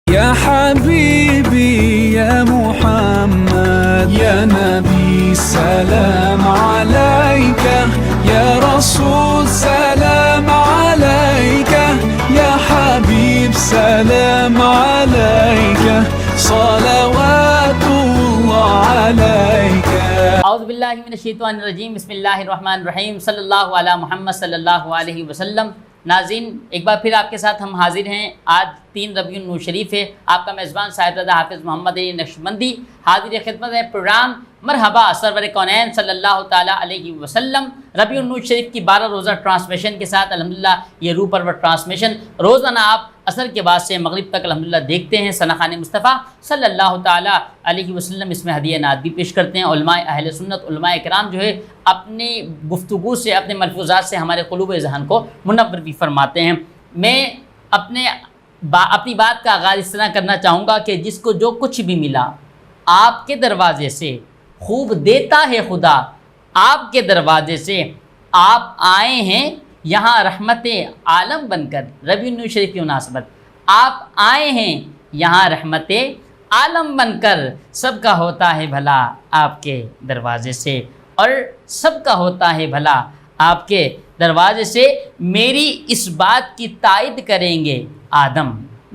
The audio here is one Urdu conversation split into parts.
يا حبيبي يا محمد يا نبي سلام عليك يا رسول سلام عليك يا حبيب سلام عليك صلوات الله عليك اعوذ باللہ من الشیطان الرجیم بسم اللہ الرحمن الرحیم صلی اللہ علی محمد صلی اللہ علیہ وسلم۔ ناظرین، ایک بار پھر آپ کے ساتھ ہم حاضر ہیں۔ آج 3 ربیع النور شریف ہے۔ آپ کا میزبان صاحبزادہ حافظ محمد علی نقشبندی حاضر خدمت ہے۔ پروگرام مرحبا سرور کونین صلی اللہ تعالیٰ علیہ وسلم ربیع النور شریف کی 12 روزہ ٹرانسمیشن کے ساتھ الحمدللہ یہ روح پرور ٹرانسمیشن روزانہ آپ عصر کے بعد سے مغرب تک الحمدللہ دیکھتے ہیں۔ ثناخوان مصطفیٰ صلی اللہ تعالیٰ علیہ وسلم اس میں ہدیہ نعت بھی پیش کرتے ہیں۔ علماء اہل سنت، علماء کرام جو ہے اپنی گفتگو سے، اپنے ملفوظات سے ہمارے قلوب ذہن کو منور بھی فرماتے ہیں۔ میں اپنی بات کا آغاز اس طرح کرنا چاہوں گا کہ جس کو جو کچھ بھی ملا آپ کے دروازے سے خوب دیتا ہے خدا، آپ کے دروازے سے آپ آئے ہیں یہاں رحمت عالم بن کر۔ ربیع النور شریف کی مناسبت، آپ آئے ہیں یہاں رحمت عالم بن کر، سب کا ہوتا ہے بھلا آپ کے دروازے سے، اور سب کا ہوتا ہے بھلا آپ کے دروازے سے۔ میری اس بات کی تائید کریں گے آدم،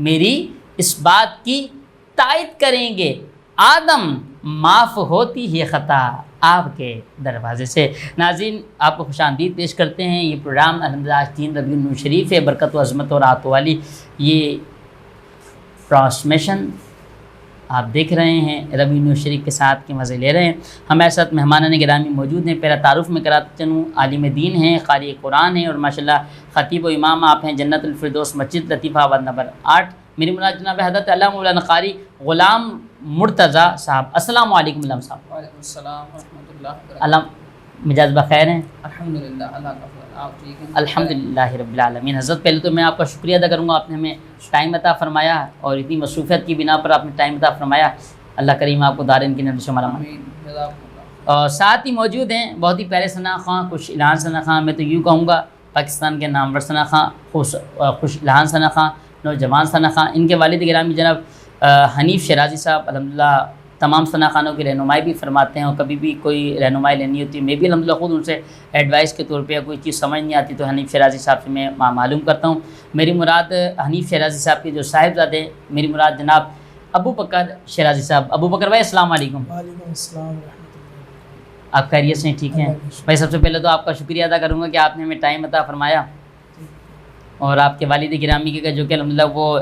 میری اس بات کی تائید کریں گے آدم، معاف ہوتی ہے خطا آپ کے دروازے سے۔ ناظرین، آپ کو خوش آمدید پیش کرتے ہیں۔ یہ پروگرام الحمدللہ آج 3 ربیع النور شریف ہے، برکت و عظمت اور رحمت والی یہ ٹرانسمیشن آپ دیکھ رہے ہیں، ربیع النور شریف کے ساتھ کے مزے لے رہے ہیں۔ ہمارے ساتھ مہمانان گرامی موجود ہیں۔ پہلا تعارف میں کراتا چلوں، عالم دین ہیں، قاری قرآن ہیں، اور ماشاءاللہ خطیب و امام آپ ہیں جنت الفردوس مسجد لطیفہ آباد نمبر 8۔ میری مراد جناب حضرت علامہ مولانا قاری غلام مرتضیٰ صاحب۔ السلام علیکم علامہ صاحب۔ وعلیکم السلام ورحمۃ اللہ وبرکاتہ۔ علامہ مجاز بخیر ہیں؟ الحمدللہ، اللہ کا فضل، آپ ٹھیک ہیں؟ الحمدللہ رب العالمین۔ حضرت پہلے تو میں آپ کا شکریہ ادا کروں گا، آپ نے ہمیں ٹائم عطا فرمایا اور اتنی مصروفیت کی بنا پر آپ نے ٹائم عطا فرمایا۔ اللہ کریم آپ کو دارین کی نعمت شمار فرمائے۔ آمین، جزاکم اللہ۔ اور ساتھ ہی موجود ہیں بہت ہی پیارے ثنا خواں، خوش الہان ثنا خواں، میں تو یوں کہوں گا پاکستان کے نامور ثنا خواں، خوش الہان ثنا خواں، نوجوان ثنا خواں۔ ان کے والد گرامی جناب حنیف شیرازی صاحب الحمدللہ تمام ثنا خانوں کی رہنمائی بھی فرماتے ہیں، اور کبھی بھی کوئی رہنمائی لینی ہوتی ہے میں بھی الحمدللہ خود ان سے ایڈوائس کے طور پہ کوئی چیز سمجھ نہیں آتی تو حنیف شیرازی صاحب سے میں معلوم کرتا ہوں۔ میری مراد حنیف شیرازی صاحب کے جو صاحبزادے، میری مراد جناب ابو بکر شیرازی صاحب۔ ابو بکر بھائی السلام علیکم۔ وعلیکم السلام ورحمۃ اللہ۔ آپ خیریت سے ٹھیک ہیں بھائی؟ سب سے پہلے تو آپ کا شکریہ ادا کروں گا کہ آپ نے ہمیں ٹائم عطا فرمایا، اور آپ کے والد گرامی کے جو کہ الحمدللہ وہ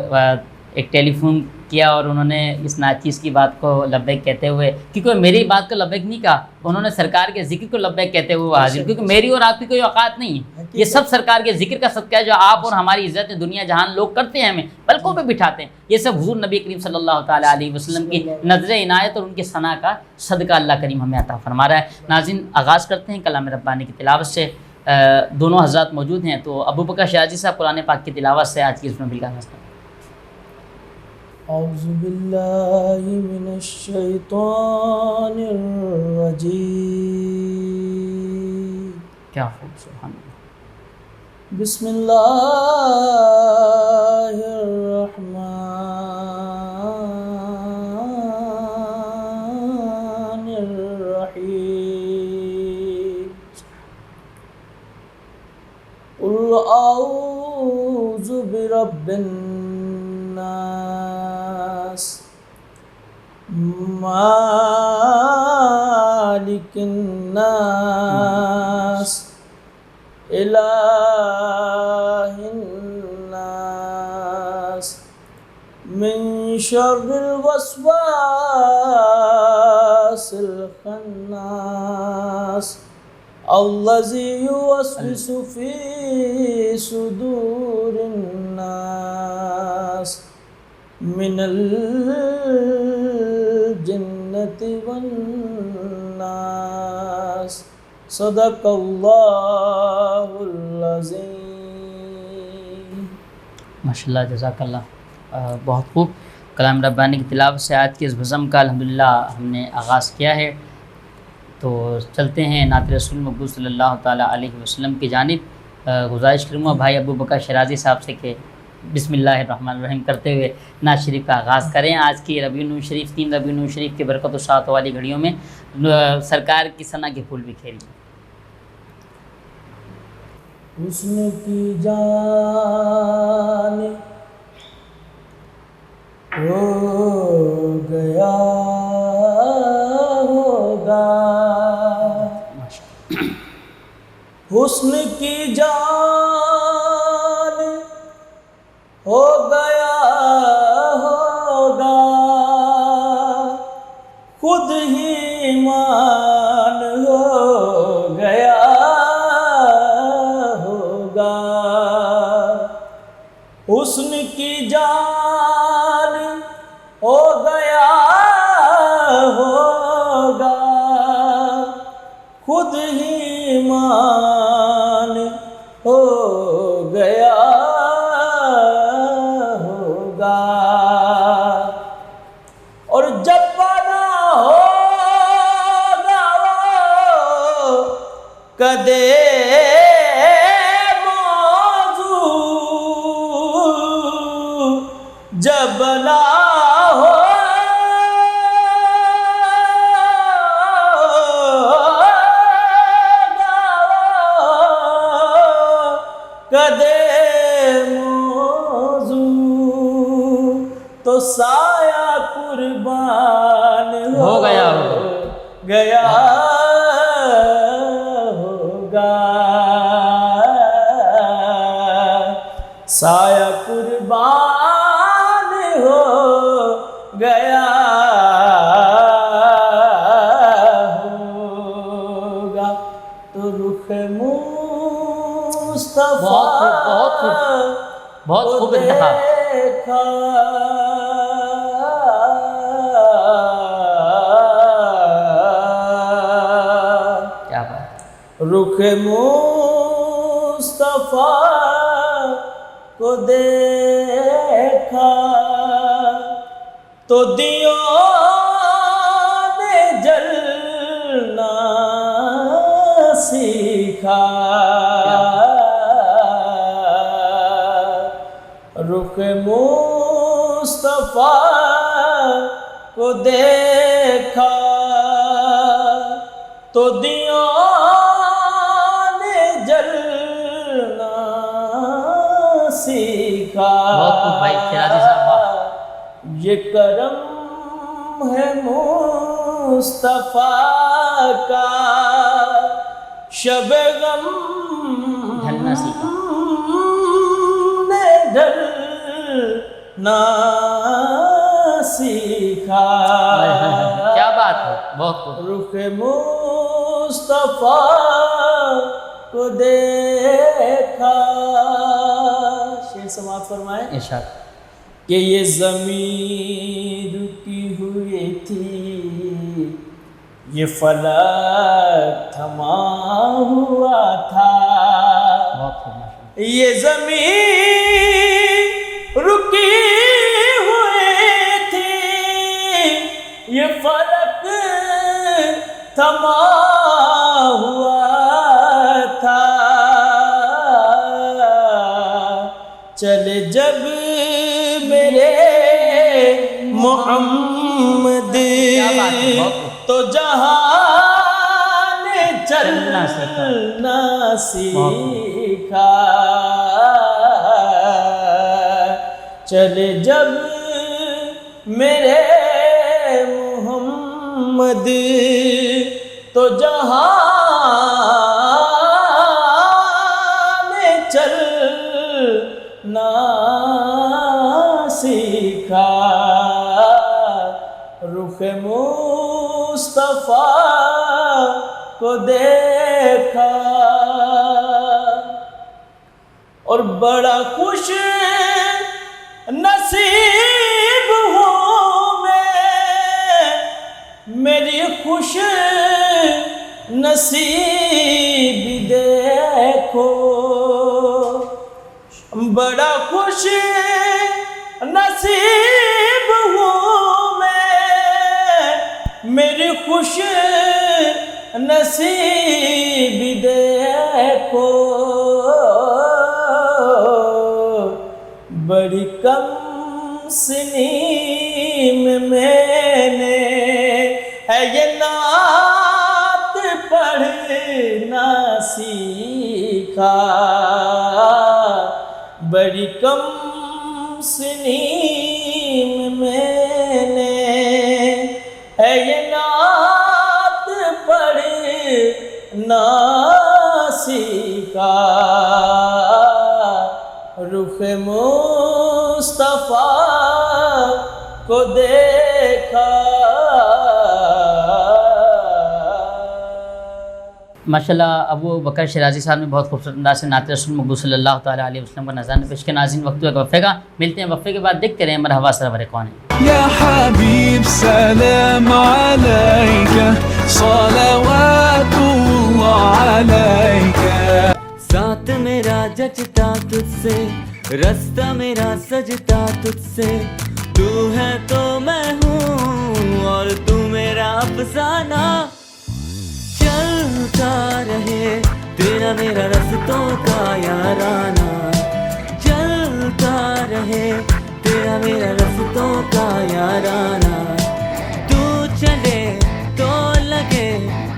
ایک ٹیلی فون کیا اور انہوں نے اس ناچیز کی بات کو لبیک کہتے ہوئے، کیونکہ میری بات کو لبیک نہیں کہا، انہوں نے سرکار کے ذکر کو لبیک کہتے ہوئے حاضر، کیونکہ میری اور آپ کی کوئی اوقات نہیں ہے، یہ سب سرکار کے ذکر کا صدقہ ہے جو آپ اور ہماری عزت دنیا جہان لوگ کرتے ہیں، ہمیں پلکوں پہ بٹھاتے ہیں، یہ سب حضور نبی کریم صلی اللہ تعالیٰ علیہ وسلم کی نظر عنایت اور ان کے ثنا کا صدقہ اللہ کریم ہمیں عطا فرما رہا ہے۔ ناظرین، آغاز کرتے ہیں کلام ربانی کی تلاوت سے۔ دونوں حضرات موجود ہیں، تو ابو بکر شیرازی صاحب قرآن پاک کی تلاوت سے آج کی اس میں بالکل اعوذ باللہ من الشیطان الرجیم۔ کیا خوب، سبحان اللہ۔ بسم اللہ الرحمن الرحیم۔ قل اعوذ برب الناس مالک الناس الہ الناس من شر الوسواس الخناس الذی یوسوس فی صدور الناس من الجنة والناس صدق اللہ العظیم۔ ماشاءاللہ، جزاک اللہ، بہت خوب۔ کلام ربانی کی تلاوت سے آج کے اس بزم کا الحمدللہ ہم نے آغاز کیا ہے، تو چلتے ہیں نعت رسول مقبول صلی اللہ تعالیٰ علیہ وسلم کی جانب۔ گزارش کروں گا بھائی ابو بکر شیرازی صاحب سے کہ بسم اللہ الرحمن الرحیم کرتے ہوئے نعت شریف کا آغاز کریں۔ آج کی ربیع النور شریف 3 ربیع النور شریف کے برکت و شاد والی گھڑیوں میں سرکار کی ثنا کے پھول بکھیریے۔ حسن کی جان ہو گیا ہوگا، حسن کی جان ہو گیا ہوگا، خود ہی ایمان ہو گیا ہوگا، حسن کی جان ہو گیا ہوگا، خود ہی ایمان ہو گیا ہوگا، اور جب بنا ہوگا وہ کدے موضوع، جب بنا کدے موضوع تو سایہ قربان ہو گیا گیا ہوگا، سایہ قربان ہو گیا ہوگا، تو رخ مصطفیٰ بہت خوب انتہا۔ دیکھا کیا بات، رخ مصطفیٰ کو دیکھا تو دیوں نے جلنا سیکھا، رخ مصطفیٰ کو دیکھا تو دیوں نے جلنا سیکھا، بہت خوب بھائی شیرازی صاحب، یہ کرم ہے مصطفیٰ کا، شب غم ڈھلنا سیکھا، نے ڈھلنا سیکھا، کیا بات ہے، بہت خوب۔ رخ مصطفیٰ کو دیکھا، شعر سماعت فرمائے ارشاد۔ کہ یہ زمین رکی ہوئی تھی، یہ فلک تھما ہوا تھا، بہت خوب ماشاءاللہ۔ یہ زمین رکی ہوئی تھی، یہ فلک تھما ہوا تھا، چلے جب میرے محمد تو جہان چلنا سیکھا، چلے جب میرے محمد تو جہان چلنا سیکھا، رخ مصطفیٰ کو دیکھا اور بڑا خوش نصیب ہوں میں، میری خوش نصیب دیکھو، بڑا خوش نصیب ہوں میں، میری خوش نصیب دیکھو، کم سنی میں نے ہے یہ نعت پڑھنا سیکھا، بڑی کم سنی میں نے ہے یہ نعت پڑھنا سیکھا، رخ مصطفیٰ کو دیکھا۔ ماشاءاللہ ابو بکر شیرازی صاحب نے بہت خوبصورت انداز سے نعت رسول مقبول صلی اللہ تعالیٰ علیہ وسلم کا نذرانہ پیش کیا۔ ناظرین وقت ہوا وقفے کا، ملتے ہیں وقفے کے بعد، دیکھتے رہیں مرحبا سرور کون ہے۔ يا حبيب سلام عليك صلوات الله عليك، ساتھ میرا جچتا تجھ سے، رستہ میرا سجتا تجھ سے، تو ہے تو میں ہوں اور تو میرا افسانہ، چلتا رہے تیرا میرا رستوں کا یارانہ، چلتا رہے تیرا میرا رستوں کا یارانہ، تو چلے تو لگے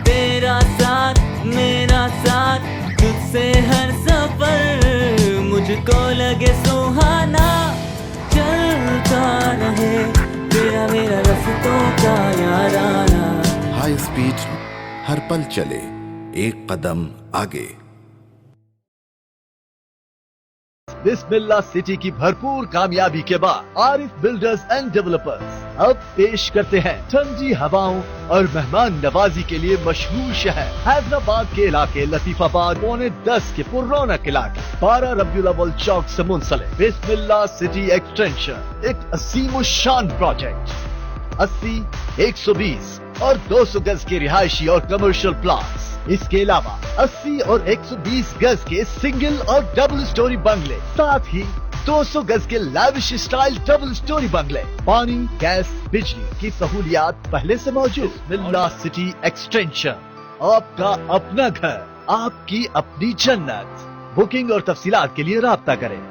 تیرا ساتھ میرا ساتھ، تجھ سے ہر سفر مجھ کو لگے سہانا، چلتا رہے تیرا میرا رستوں کا یارانہ۔ ہائی اسپیڈ ہر پل چلے ایک قدم آگے۔ بسم اللہ سٹی کی بھرپور کامیابی کے بعد عارف بلڈرز اینڈ ڈیولپرز اب پیش کرتے ہیں ٹھنڈی ہواؤں اور مہمان نوازی کے لیے مشہور شہر حیدرآباد کے علاقے لطیف آباد 9:10 کے پررونق علاقے 12 ربیع الاول چوک سے منسلک بسم اللہ سٹی ایکسٹینشن، ایک عظیم الشان پروجیکٹ 80، 120 اور 200 گز کے رہائشی اور کمرشل پلاٹس، اس کے علاوہ 80 اور 120 گز کے سنگل اور ڈبل سٹوری بنگلے، ساتھ ہی 200 گز کے لیوش سٹائل ڈبل سٹوری بنگلے، پانی، گیس، بجلی کی سہولیات پہلے سے موجود۔ بسم اللہ سٹی ایکسٹینشن، آپ کا اپنا گھر، آپ کی اپنی جنت۔ بکنگ اور تفصیلات کے لیے رابطہ کریں۔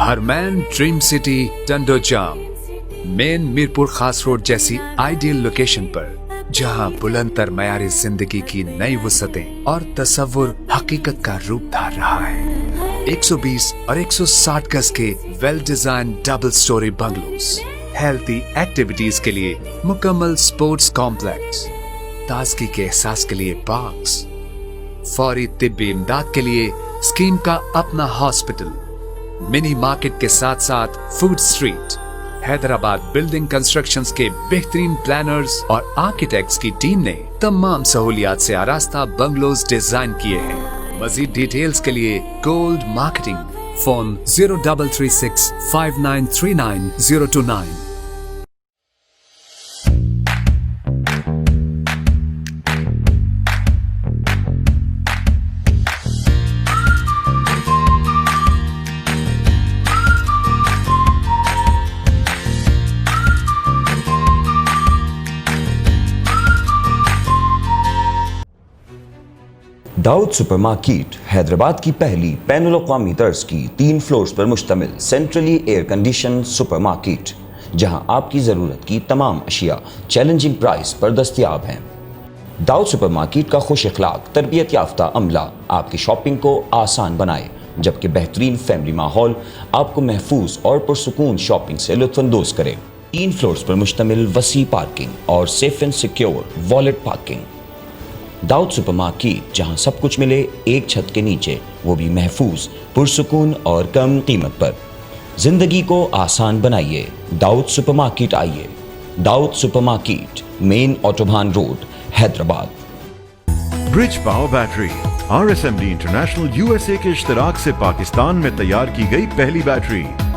ہرمین ڈریم سٹی ٹنڈو جام، مین میرپور خاص روڈ جیسی آئیڈیل لوکیشن پر، جہاں بلند تر معیار زندگی کی نئی وسعتیں اور تصور حقیقت کا روپ دھار رہا ہے۔ 120 اور 160 گز کے well design double storey bungalows, healthy activities کے لیے مکمل سپورٹس کمپلیکس، تازگی کے احساس کے لیے پارکس، فوری طبی امداد کے لیے اسکیم کا اپنا ہاسپٹل، منی مارکیٹ کے ساتھ ساتھ food street. Hyderabad building constructions کے بہترین پلانرز اور آرکیٹیکٹس کی ٹیم نے تمام سہولیات سے آراستہ بنگلوز ڈیزائن کیے ہیں۔ مزید ڈیٹیلز کے لیے گولڈ مارکیٹنگ، فون 0336593929۔ داؤد سپر مارکیٹ حیدرآباد کی پہلی بین الاقوامی طرز کی 3 فلورز پر مشتمل centrally air condition super market, جہاں آپ کی ضرورت کی تمام اشیاء چیلنجنگ پرائس پر دستیاب ہیں۔ داؤد سپر مارکیٹ کا خوش اخلاق تربیت یافتہ عملہ آپ کی شاپنگ کو آسان بنائے، جبکہ بہترین فیملی ماحول آپ کو محفوظ اور پرسکون شاپنگ سے لطف اندوز کرے۔ 3 فلورز پر مشتمل وسیع پارکنگ اور safe and secure valet parking. Dawood super market, جہاں سب کچھ ملے ایک چھت کے نیچے، وہ بھی محفوظ، پرسکون اور کم قیمت پر۔ زندگی کو آسان بنائیے، داؤد سپر مارکیٹ آئیے۔ Dawood super market, main Autobahn road, Hyderabad. برج power battery RSMD international USA کے اشتراک سے پاکستان میں تیار کی گئی پہلی بیٹری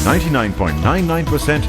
99.99%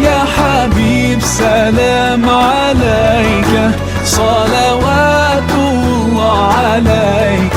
يا حبيب سلام عليك صلوات الله عليك।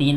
3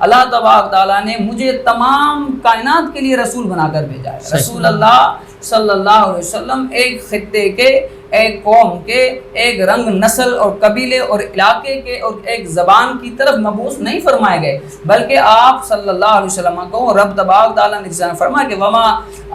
اللہ تبارک تعالیٰ نے مجھے تمام کائنات کے لیے رسول بنا کر بھیجا ہے۔ رسول اللہ صلی اللہ علیہ وسلم ایک خطے کے، ایک قوم کے، ایک رنگ، نسل اور قبیلے اور علاقے کے اور ایک زبان کی طرف مبعوث نہیں فرمائے گئے، بلکہ آپ صلی اللہ علیہ وسلم کو رب تبارک تعالیٰ نے فرمایا کہ وما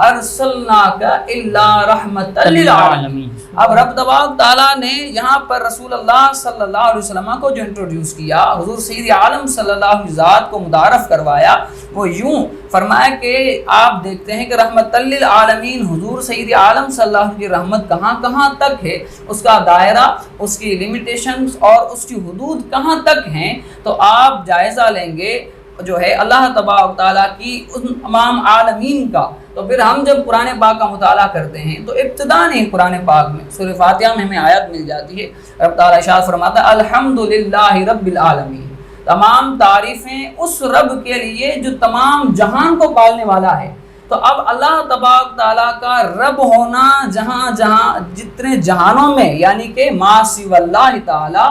ارسلناک الا رحمۃ للعالمین۔ اب رب تبارک تعالیٰ نے یہاں پر رسول اللہ صلی اللہ علیہ وسلم کو جو انٹروڈیوس کیا، حضور سید عالم صلی اللہ علیہ ذات کو متعارف کروایا، وہ یوں فرمایا کہ آپ دیکھتے ہیں کہ رحمت للعالمین، حضور سید عالم صلی اللہ علیہ وسلم کی رحمت کہاں کہاں تک ہے، اس کا دائرہ، اس کی لیمیٹیشنز اور اس کی حدود کہاں تک ہیں، تو آپ جائزہ لیں گے جو ہے اللہ تبارک تعالیٰ کی ان تمام عالمین کا۔ تو پھر ہم جب قرآن پاک کا مطالعہ کرتے ہیں تو ابتداء نہیں قرآن پاک میں سورہ فاتحہ میں ہمیں آیت مل جاتی ہے، رب تعالیٰ ارشاد فرماتا ہے الحمدللہ رب العالمین، تمام تعریفیں اس رب کے لیے جو تمام جہان کو پالنے والا ہے۔ تو اب اللہ تبارک تعالیٰ کا رب ہونا جہاں جہاں جتنے جہانوں میں، یعنی کہ ما سوی اللہ تعالیٰ،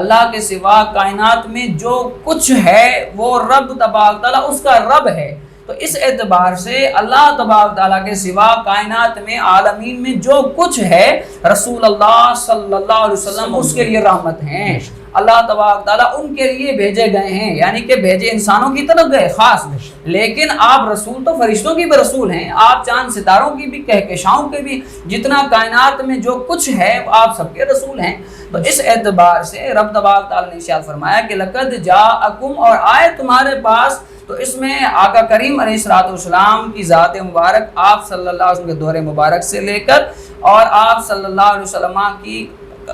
اللہ کے سوا کائنات میں جو کچھ ہے وہ رب تبارک تعالیٰ اس کا رب ہے۔ تو اس اعتبار سے اللہ تبارک تعالیٰ کے سوا کائنات میں، عالمین میں جو کچھ ہے، رسول اللہ صلی اللہ علیہ وسلم اس کے لیے رحمت ہیں۔ اللہ تبارک تعالیٰ ان کے لیے بھیجے گئے ہیں، یعنی کہ بھیجے انسانوں کی طرف گئے خاص، لیکن آپ رسول تو فرشتوں کی بھی رسول ہیں، آپ چاند ستاروں کی بھی، کہکشاؤں کے بھی، جتنا کائنات میں جو کچھ ہے آپ سب کے رسول ہیں۔ تو اس اعتبار سے رب تبارک تعالیٰ نے ارشاد فرمایا کہ لقد جاءکم، اور آئے تمہارے پاس۔ تو اس میں آقا کریم علیہ الصلوۃ والسلام کی ذات مبارک، آپ صلی اللہ علیہ وسلم کے دور مبارک سے لے کر اور آپ صلی اللہ علیہ وسلم کی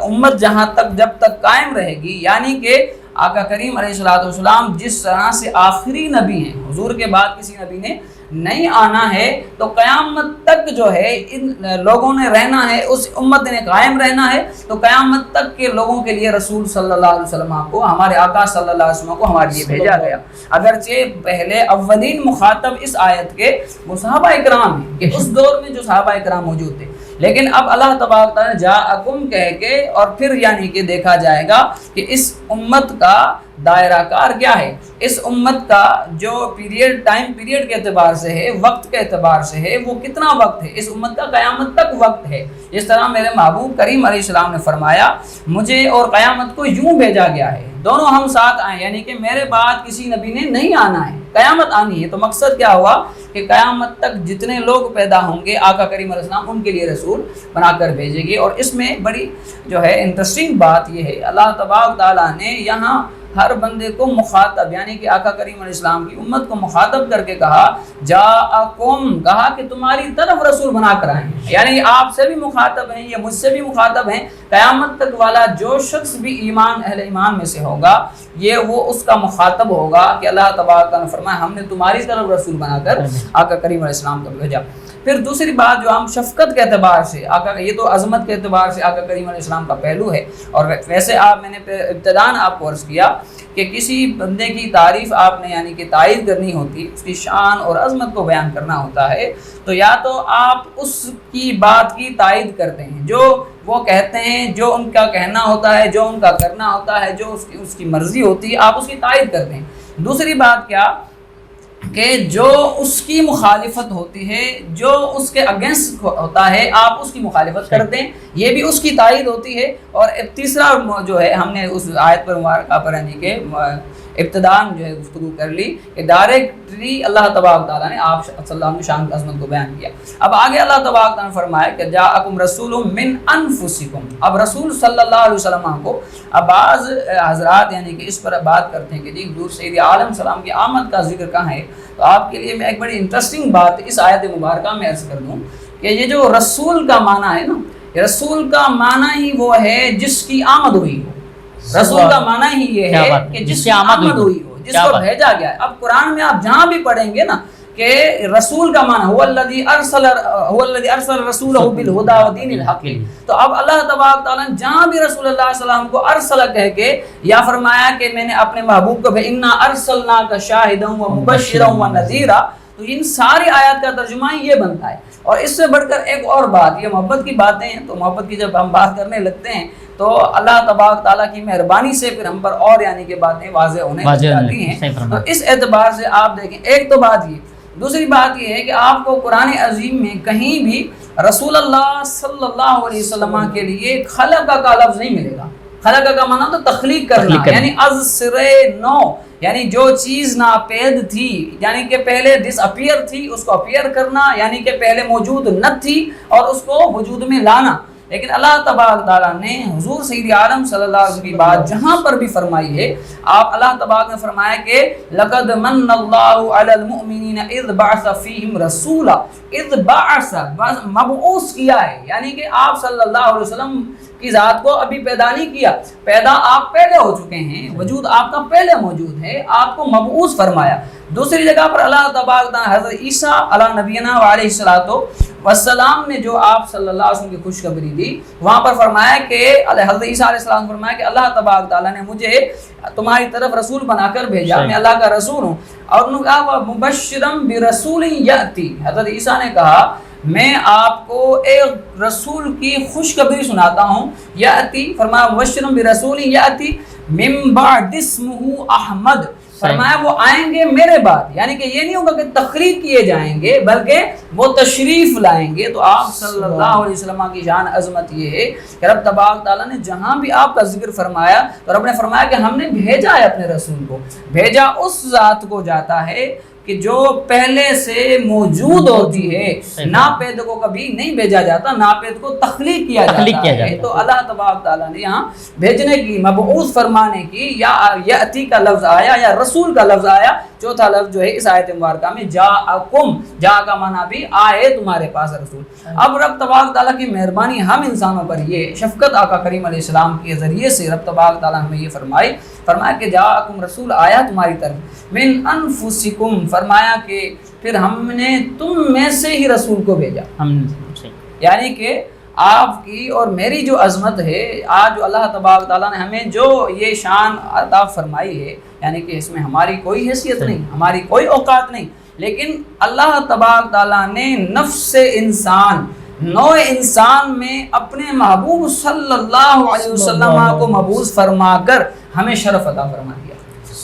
امت جہاں تک جب تک قائم رہے گی، یعنی کہ آقا کریم علیہ الصلوۃ والسلام جس طرح سے آخری نبی ہیں، حضور کے بعد کسی نبی نے نہیں آنا ہے، تو قیامت تک جو ہے ان لوگوں نے رہنا ہے، اس امت نے قائم رہنا ہے، تو قیامت تک کے لوگوں کے لیے رسول صلی اللہ علیہ وسلم کو، ہمارے آقا صلی اللہ علیہ وسلم کو ہمارے لیے بھیجا گیا۔ اگرچہ پہلے اولین مخاطب اس آیت کے وہ صحابہ اکرام ہیں، کہ اس دور میں جو صحابہ اکرام موجود تھے، لیکن اب اللہ تبارک تعالیٰ نے جاءکم کہہ کے، اور پھر یعنی کہ دیکھا جائے گا کہ اس امت کا دائرہ کار کیا ہے، اس امت کا جو پیریڈ، ٹائم پیریڈ کے اعتبار سے ہے، وقت کے اعتبار سے ہے، وہ کتنا وقت ہے، اس امت کا قیامت تک وقت ہے۔ جس طرح میرے محبوب کریم علیہ السلام نے فرمایا مجھے اور قیامت کو یوں بھیجا گیا ہے، دونوں ہم ساتھ آئیں، یعنی کہ میرے بعد کسی نبی نے نہیں آنا ہے، قیامت آنی ہے۔ تو مقصد کیا ہوا کہ قیامت تک جتنے لوگ پیدا ہوں گے آقا کریم علیہ السلام ان کے لیے رسول بنا کر بھیجے گے۔ اور اس میں بڑی جو ہے انٹرسٹنگ بات یہ ہے، اللہ تبارک تعالیٰ نے یہاں ہر بندے کو مخاطب، یعنی کہ آقا کریم علیہ السلام کی امت کو مخاطب کر کے کہا جاءکم، کہا کہ تمہاری طرف رسول بنا کر آئے ہیں، یعنی آپ سے بھی مخاطب ہیں، یہ مجھ سے بھی مخاطب ہیں۔ قیامت تک والا جو شخص بھی ایمان، اہل ایمان میں سے ہوگا، یہ وہ اس کا مخاطب ہوگا کہ اللہ تبارک تعالیٰ نے فرمایا ہم نے تمہاری طرف رسول بنا کر آقا کریم علیہ السلام کو بھیجا۔ پھر دوسری بات جو ہم شفقت کے اعتبار سے، آقا یہ تو عظمت کے اعتبار سے آقا کریم علیہ السلام کا پہلو ہے، اور ویسے میں نے ابتداً آپ کو عرض کیا کہ کسی بندے کی تعریف آپ نے یعنی کہ تائید کرنی ہوتی، اس کی شان اور عظمت کو بیان کرنا ہوتا ہے، تو یا تو آپ اس کی بات کی تائید کرتے ہیں جو وہ کہتے ہیں، جو ان کا کہنا ہوتا ہے، جو ان کا کرنا ہوتا ہے، جو اس کی مرضی ہوتی ہے، آپ اس کی تائید کرتے ہیں۔ دوسری بات کیا کہ جو اس کی مخالفت ہوتی ہے، جو اس کے اگینسٹ ہوتا ہے، آپ اس کی مخالفت کرتے ہیں، یہ بھی اس کی تائید ہوتی ہے۔ اور تیسرا جو ہے ہم نے اس آیت پر مبارکہ پر یعنی کہ ابتداءً جو ہے گفتگو کر لی کہ ڈائریکٹلی اللہ تبارک تعالیٰ نے آپ صلی اللہ علیہ وسلم شان کی عظمت کو بیان کیا۔ اب آگے اللہ تبارک تعالیٰ نے فرمایا کہ جاءکم رسول من انفسکم، اب رسول صلی اللہ علیہ وسلم کو، اب بعض حضرات یعنی کہ اس پر بات کرتے ہیں کہ جی حضور سید عالم سلام کی آمد کا ذکر کہاں ہے، تو آپ کے لیے میں ایک بڑی انٹرسٹنگ بات اس آیت مبارکہ میں عرض کر دوں کہ یہ جو رسول کا معنی ہے نا، رسول کا معنی ہی وہ ہے جس کی آمد ہوئی ہو، رسول کا معنی ہی یہ ہے کہ جس کی آمد ہوئی ہو، جس کو بھیجا گیا ہے۔ اب قرآن میں آپ جہاں بھی پڑھیں گے نا کہ رسول کا معنی هو الذي ارسل رسوله بالهدى ودين الحق، تو اب اللہ تبارک تعالیٰ نے جہاں بھی رسول اللہ صلی اللہ علیہ وسلم کو ارسل کہہ کے یا فرمایا کہ میں نے اپنے محبوب کو انا ارسلناک شاہدا ومبشرا ونذیرا، تو ان ساری آیات کا ترجمہ یہ بنتا ہے۔ اور اس سے بڑھ کر ایک اور بات، یہ محبت کی باتیں ہیں، تو محبت کی جب ہم بات کرنے لگتے ہیں تو اللہ تبارک تعالیٰ کی مہربانی سے پھر ہم پر اور یعنی کہ باتیں واضح ہونے لگ جاتی ہیں. تو اس اعتبار سے آپ دیکھیں، ایک تو بات یہ، دوسری بات یہ ہے کہ آپ کو قرآن عظیم میں کہیں بھی رسول اللہ صلی اللہ علیہ وسلم کے لیے خلق کا لفظ نہیں ملے گا. خلق کا معنی تو تخلیق کرنا، یعنی از سرے نو، یعنی جو چیز ناپید تھی، یعنی کہ پہلے ڈس اپیئر تھی، اس کو اپیئر کرنا، یعنی کہ پہلے موجود نہ تھی اور اس کو وجود میں لانا. لیکن اللہ تبارک تعالیٰ نے حضور سید عالم صلی اللہ علیہ وسلم کی بات جہاں پر بھی فرمائی ہے، آپ اللہ تبارک نے فرمایا کہ لقد من اللہ علی المؤمنین اذ بعث فیہم رسولا، اذ بعث مبعوث کیا ہے، یعنی کہ آپ صلی اللہ علیہ وسلم کی ذات کو ابھی پیدا نہیں کیا، پیدا آپ پہلے ہو چکے ہیں، وجود آپ کا پہلے موجود ہے، آپ کو مبعوث فرمایا. دوسری جگہ پر اللہ تبارک تعالیٰ حضرت عیسیٰ علی نبینا علیہ السلام نے جو آپ صلی اللہ علیہ وسلم کی خوشخبری دی، وہاں پر فرمایا کہ حضرت عیسیٰ علیہ السلام فرمایا کہ اللہ تبارک تعالیٰ نے مجھے تمہاری طرف رسول بنا کر بھیجا، میں اللہ کا رسول ہوں. اور انہوں نے کہا مبشرم برسول یاتی، حضرت عیسیٰ نے کہا میں آپ کو ایک رسول کی خوشخبری سناتا ہوں. یاتی فرمایا مبشرم برسول یاتی من بعد اسمہ احمد، فرمایا وہ آئیں گے میرے بعد، یعنی کہ یہ نہیں ہوگا کہ تخلیق کیے جائیں گے بلکہ وہ تشریف لائیں گے. تو آپ صلی اللہ علیہ وسلم کی شان عظمت یہ ہے کہ رب تبارک تعالیٰ نے جہاں بھی آپ کا ذکر فرمایا تو رب نے فرمایا کہ ہم نے بھیجا ہے اپنے رسول کو. بھیجا اس ذات کو جاتا ہے کہ جو پہلے سے موجود ہوتی ہے، ناپید کو کبھی نہیں بھیجا جاتا، ناپید کو تخلیق کیا جاتا ہے. تو اللہ تبارک تعالیٰ نے یہاں بھیجنے کی، مبعوث فرمانے کی، یا یاتی کا لفظ آیا یا رسول کا لفظ آیا. چوتھا لفظ جو ہے اس آیت مبارکہ میں جاءکم، جا کا معنی بھی آئے تمہارے پاس رسول. اب رب تبارک تعالیٰ کی مہربانی ہم انسانوں پر یہ شفقت آقا کریم علیہ السلام کے ذریعے سے رب تبارک تعالیٰ ہمیں یہ فرمایا کہ جاءکم رسول، آیا تمہاری طرف، من انفسکم، فرمایا کہ پھر ہم نے تم میں سے ہی رسول کو بھیجا. یعنی کہ آپ کی اور میری جو عظمت ہے، آج جو اللہ تبارک تعالیٰ نے ہمیں جو یہ شان عطا فرمائی ہے، یعنی کہ اس میں ہماری کوئی حیثیت نہیں، ہماری کوئی اوقات نہیں، لیکن اللہ تبارک تعالیٰ نے نفس انسان، نوع انسان میں اپنے محبوب صلی اللہ علیہ وسلم کو مبعوث فرما کر ہمیں شرف عطا فرما دیا.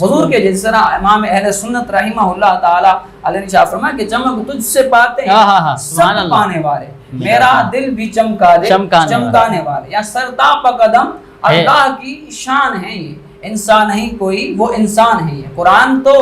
حضور کے جس طرح امام اہل سنت رحمہ اللہ تعالیٰ علیہ نے شاہ فرمایا کہ چمک تجھ سے پاتے ہیں سب پانے والے، میرا دل بھی چمکا دے چمکانے والے، یا سرتاپ قدم اللہ کی شان ہے. یہ انسان نہیں کوئی، وہ انسان ہے. یہ قرآن تو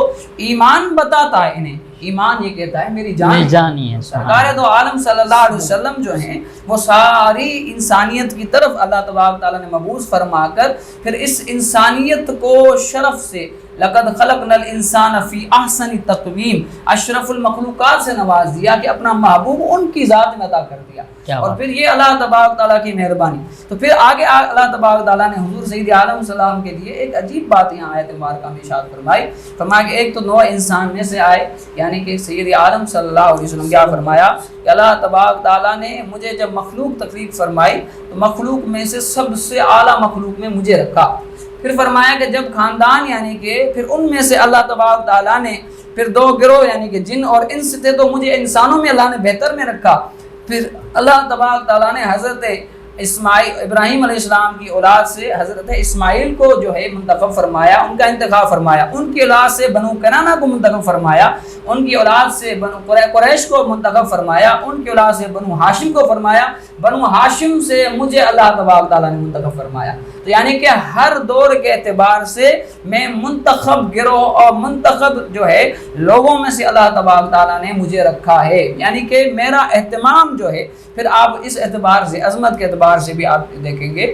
ایمان بتاتا ہے انہیں، ایمان یہ کہتا ہے میری جان ہی ہے. سرکار دو عالم صلی اللہ علیہ وسلم جو ہیں وہ ساری انسانیت کی طرف اللہ تبارک تعالیٰ نے مبعوث فرما کر پھر اس انسانیت کو شرف سے لقد خلقنا الانسان فی احسن تقویم، اشرف المخلوقات سے نواز دیا کہ اپنا محبوب ان کی ذات میں عطا کر دیا. اور پھر یہ اللہ تبارک تعالیٰ کی مہربانی. تو پھر آگے اللہ تبارک تعالیٰ نے حضور سید عالم صلی اللہ علیہ وسلم کے لیے ایک عجیب بات یہاں آیت مبارکہ میں ارشاد فرمایا کہ ایک تو نوع انسان میں سے آئے، یعنی کہ سید عالم صلی اللہ علیہ وسلم کیا فرمایا کہ اللہ تبارک تعالیٰ نے مجھے جب مخلوق تکلیف فرمائی تو مخلوق میں سے سب سے اعلیٰ مخلوق میں مجھے رکھا. پھر فرمایا کہ جب خاندان یعنی کہ پھر ان میں سے اللہ تبارک تعالیٰ نے پھر دو گروہ یعنی کہ جن اور انس تھے تو مجھے انسانوں میں اللہ نے بہتر میں رکھا. پھر اللہ تبارک تعالیٰ نے حضرت ابراہیم علیہ السلام کی اولاد سے حضرت اسماعیل کو جو ہے منتخب فرمایا، ان کا انتخاب فرمایا. ان کی اولاد سے بنو کنانہ کو منتخب فرمایا، ان کی اولاد سے بنو قریش کو منتخب فرمایا، ان کی اولاد سے بنو ہاشم کو فرمایا، بنو ہاشم سے مجھے اللہ تبارک تعالیٰ نے منتخب فرمایا. تو یعنی کہ ہر دور کے اعتبار سے میں منتخب گروہ اور منتخب جو ہے لوگوں میں سے اللہ تبارک تعالیٰ نے مجھے رکھا ہے. یعنی کہ میرا اہتمام جو ہے پھر آپ اس اعتبار سے، عظمت کے اعتبار سے بھی آپ دیکھیں گے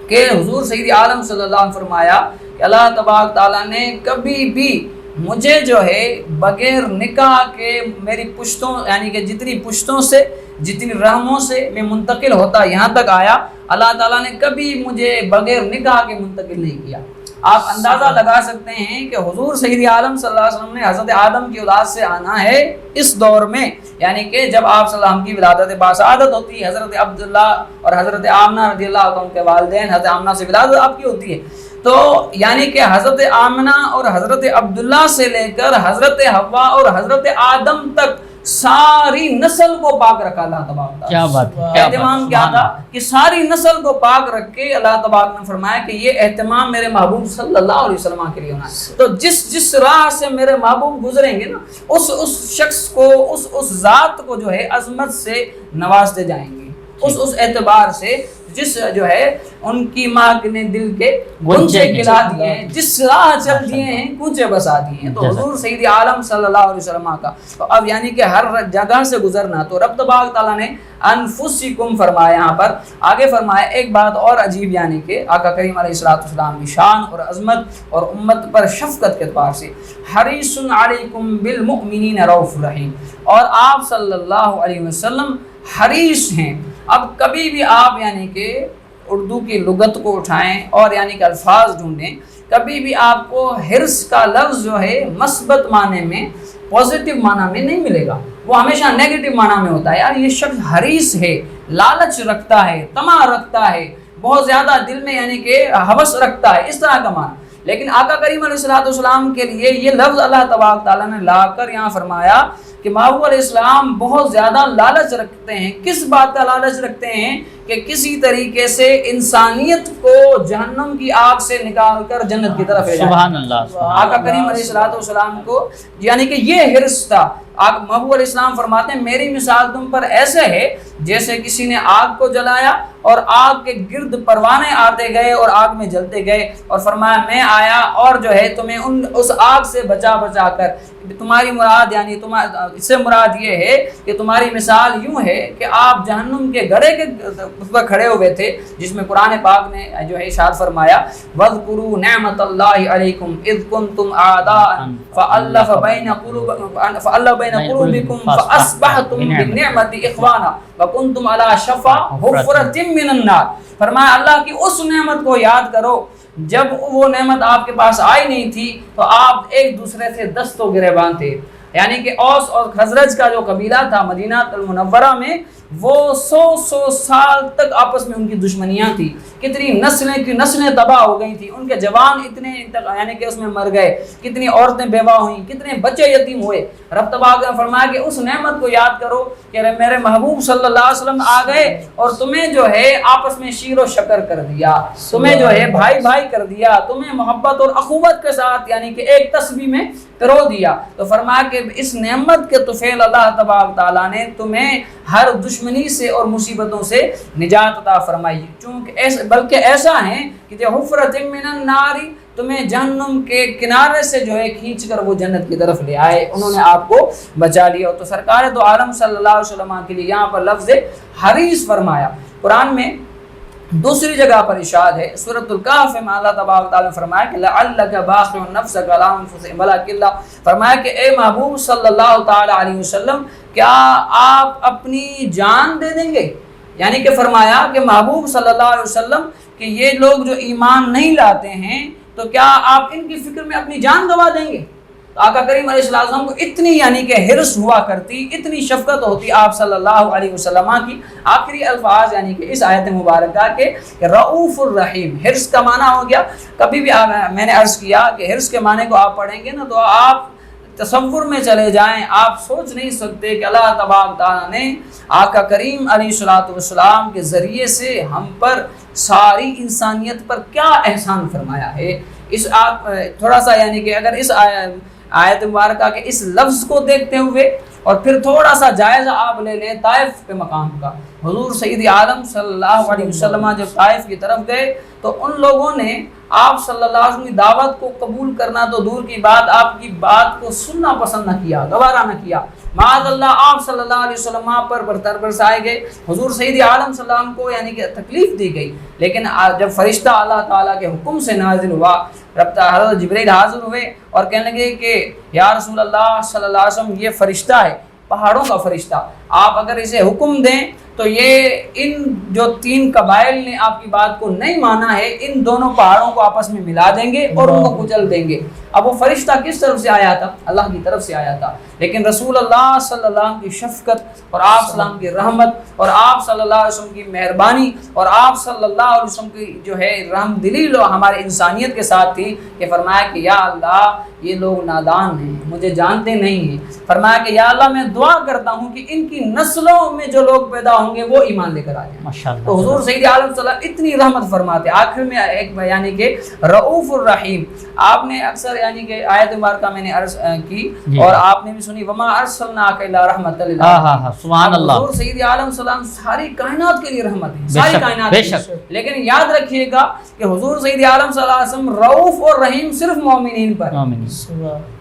کہ حضور سید عالم صلی اللہ علیہ وسلم فرمایا کہ اللہ تبارک تعالیٰ نے کبھی بھی مجھے جو ہے بغیر نکاح کے میری پشتوں یعنی کہ جتنی پشتوں سے، جتنی رحموں سے میں منتقل ہوتا یہاں تک آیا، اللہ تعالیٰ نے کبھی مجھے بغیر نکاح کے منتقل نہیں کیا. آپ اندازہ لگا سکتے ہیں کہ حضور سید عالم صلی اللہ علیہ وسلم نے حضرت آدم کی اولاد سے آنا ہے اس دور میں، یعنی کہ جب آپ صلی اللہ علیہ وسلم کی ولادت باسعادت ہوتی ہے، حضرت عبداللہ اور حضرت آمنہ رضی اللہ عنہ کے والدین حضرت آمنہ سے ولادت آپ کی ہوتی ہے. تو یعنی کہ حضرت آمنہ اور حضرت عبداللہ سے لے کر حضرت حوا اور حضرت آدم تک ساری نسل کو پاک رکھا اللہ تبارک تعالیٰ. کیا بات ہے، اہتمام کیا تھا کہ ساری نسل کو پاک رکھ کے اللہ تبارک نے فرمایا کہ یہ اہتمام میرے محبوب صلی اللہ علیہ وسلم کے لیے ہونا ہے. تو جس راہ سے میرے محبوب گزریں گے نا اس شخص کو اس ذات کو جو ہے عظمت سے نوازتے جائیں گے. اس اعتبار سے جس جو ہے ان کی ماں نے دل کے گنچے کھلا دیے ہیں، جس راہ چل دیے ہیں گنچے بسا دیے ہیں. تو حضور سید عالم صلی اللہ علیہ وسلم کا تو اب یعنی کہ ہر جگہ سے گزرنا. تو رب تبارک تعالیٰ نے انفسکم فرمایا. یہاں پر آگے فرمایا ایک بات اور عجیب، یعنی کہ آقا کریم علیہ الصلوۃ والسلام کی شان اور عظمت اور امت پر شفقت کے اعتبار سے حریص علیکم بالمؤمنین رؤوف رحیم، اور آپ صلی اللہ علیہ وسلم حریص ہیں. اب کبھی بھی آپ یعنی کہ اردو کی لغت کو اٹھائیں اور یعنی کہ الفاظ ڈھونڈیں، کبھی بھی آپ کو حرص کا لفظ جو ہے مثبت معنی میں، پازیٹیو معنی میں نہیں ملے گا. وہ ہمیشہ نیگیٹو معنی میں ہوتا ہے. یار یہ شخص حریص ہے، لالچ رکھتا ہے، طمع رکھتا ہے، بہت زیادہ دل میں یعنی کہ ہوس رکھتا ہے، اس طرح کا معنی. لیکن آقا کریم علیہ الصلوۃ والسلام کے لیے یہ لفظ اللہ تبارک تعالیٰ نے لا کر یہاں فرمایا کہ محبوب علیہ السلام بہت زیادہ لالچ رکھتے ہیں. کس بات کا لالچ رکھتے ہیں؟ کہ کسی طریقے سے انسانیت کو جہنم کی آگ سے نکال کر جنت کی طرف لے جائیں. سبحان اللہ. آقا کریم علیہ الصلوۃ والسلام کو یعنی کہ یہ حرص تھا. محبوب علیہ السلام فرماتے ہیں میری مثال تم پر ایسے ہے جیسے کسی نے آگ کو جلایا اور آگ کے گرد پروانے آتے گئے اور آگ میں جلتے گئے، اور فرمایا میں آیا اور جو ہے تمہیں اس آگ سے بچا کر تمہاری مراد یعنی اس سے مراد یہ ہے کہ تمہاری مثال یوں ہے کہ آپ جہنم کے گڑھے کے پر کھڑے ہوئے تھے، جس میں قرآن پاک نے جو ہے ارشاد فرمایا وَاذْكُرُوا نِعْمَةَ اللَّهِ عَلَيْكُمْ إِذْ كُنْتُمْ أَعْدَاءً فَأَلَّفَ بَيْنَ قُلُوبِكُمْ فَأَصْبَحْتُمْ بِالنِّعْمَةِ إِخْوَانًا وَكُنْتُمْ عَلَى شَفَا حُفْرَةٍ مِّنَ النَّارِ. فرمایا اللہ کی اس نعمت کو یاد کرو جب وہ نعمت آپ کے پاس آئی نہیں تھی تو آپ ایک دوسرے سے دست و گریبان تھے. یعنی کہ اوس اور خزرج کا جو قبیلہ تھا مدینہ المنورہ میں، وہ 100 سال تک آپس میں ان کی دشمنیاں تھی. کتنی نسلیں تباہ ہو گئی تھی، ان کے جوان اتنے یعنی کہ اس میں مر گئے، کتنی عورتیں بیوہ ہوئیں، کتنے بچے یتیم ہوئے. رب تبارک نے فرمایا کہ اس نعمت کو یاد کرو کہ میرے محبوب صلی اللہ علیہ وسلم آ گئے اور تمہیں جو ہے آپس میں شیر و شکر کر دیا، تمہیں جو ہے بھائی کر دیا، تمہیں محبت اور اخوت کے ساتھ یعنی کہ ایک تسبیح میں پرو دیا. تو فرمایا کہ اس نعمت کے طفیل اللہ تبارک تعالیٰ نے تمہیں ہر دشمنی سے اور مصیبتوں سے نجات عطا فرمائی. چونکہ بلکہ ایسا ہے کہ جو حفرۃ من النار، تمہیں جہنم کے کنارے سے جو ہے کھینچ کر وہ جنت کی طرف لے آئے، انہوں نے آپ کو بچا لیا. تو سرکار دو عالم صلی اللہ علیہ وسلم کے لیے یہاں پر لفظ حریص فرمایا. قرآن میں دوسری جگہ پر ارشاد ہے سورۃ الکہف میں اللہ تبارک تعالیٰ نے فرمایا کہ لعلک باخع نفسک علی انفسہم ولکن فرمایا کہ اے محبوب صلی اللہ تعالی علیہ وسلم کیا آپ اپنی جان دے دیں گے؟ یعنی کہ فرمایا کہ محبوب صلی اللہ علیہ وسلم کہ یہ لوگ جو ایمان نہیں لاتے ہیں تو کیا آپ ان کی فکر میں اپنی جان گنوا دیں گے؟ تو آقا کریم علیہ السلام کو اتنی یعنی کہ حرص ہوا کرتی، اتنی شفقت ہوتی آپ صلی اللہ علیہ وسلم کی. آخری الفاظ یعنی کہ اس آیت مبارکہ کے رؤوف الرحیم، حرص کا معنی ہو گیا. کبھی بھی میں نے عرض کیا کہ حرص کے معنی کو آپ پڑھیں گے نا تو آپ تصور میں چلے جائیں، آپ سوچ نہیں سکتے کہ اللہ تبارک تعالیٰ نے آقا کریم علیہ الصلوۃ والسلام کے ذریعے سے ہم پر ساری انسانیت پر کیا احسان فرمایا ہے. اس تھوڑا سا یعنی کہ اگر اس آیت مبارکہ کے اس لفظ کو دیکھتے ہوئے اور پھر تھوڑا سا جائزہ آپ لے لیں طائف کے مقام کا. حضور سید عالم صلی اللہ علیہ وسلم جب طائف کی طرف گئے تو ان لوگوں نے آپ صلی اللہ علیہ وسلم کی دعوت کو قبول کرنا تو دور کی بات، آپ کی بات کو سننا پسند نہ کیا، گوارا نہ کیا. معاذ اللہ آپ صلی اللہ علیہ وسلم پر برسائے گئے. حضور سید عالم صلی اللہ علیہ وسلم کو یعنی کہ تکلیف دی گئی. لیکن جب فرشتہ اللہ تعالیٰ کے حکم سے نازل ہوا، حضرت جبرائیل حاضر ہوئے اور کہنے لگے کہ یا رسول اللہ صلی اللہ علیہ وسلم یہ فرشتہ ہے، پہاڑوں کا فرشتہ، آپ اگر اسے حکم دیں تو یہ ان جو 3 قبائل نے آپ کی بات کو نہیں مانا ہے، ان دونوں پہاڑوں کو آپس میں ملا دیں گے اور ان کو کچل دیں گے۔ اب وہ فرشتہ کس طرف سے آیا تھا؟ اللہ کی طرف سے آیا تھا، لیکن رسول اللہ صلی اللہ علیہ وسلم کی شفقت اور آپ صلی اللہ علیہ وسلم کی رحمت اور آپ صلی اللہ علیہ وسلم کی مہربانی اور آپ صلی اللہ علیہ وسلم کی جو ہے رحم دلی ہمارے انسانیت کے ساتھ تھی کہ فرمایا کہ یا اللہ یہ لوگ نادان ہیں، مجھے جانتے نہیں ہیں۔ فرمایا کہ یا اللہ میں دعا کرتا ہوں کہ ان کی نسلوں میں جو لوگ پیدا ہوں گے وہ ایمان لے کر آ جائیں۔ تو حضور سید عالم صلی اللہ علیہ وسلم اتنی رحمت فرماتے۔ آخر میں ایک یعنی کہ رؤوف الرحیم، آپ نے اکثر یعنی کہ آیت مبارکہ میں نے عرض کی اور آپ نے بھی سنی وما ارسلناک الا رحمت للعالمین۔ سبحان اللہ۔ حضور سید عالم صلی اللہ علیہ وسلم ساری کائنات کے لیے رحمت ہے، ساری کائنات کے لیے۔ لیکن یاد رکھیے گا کہ حضور سید عالم صلی اللہ علیہ وسلم رؤوف اور رحیم صرف مومنین پر،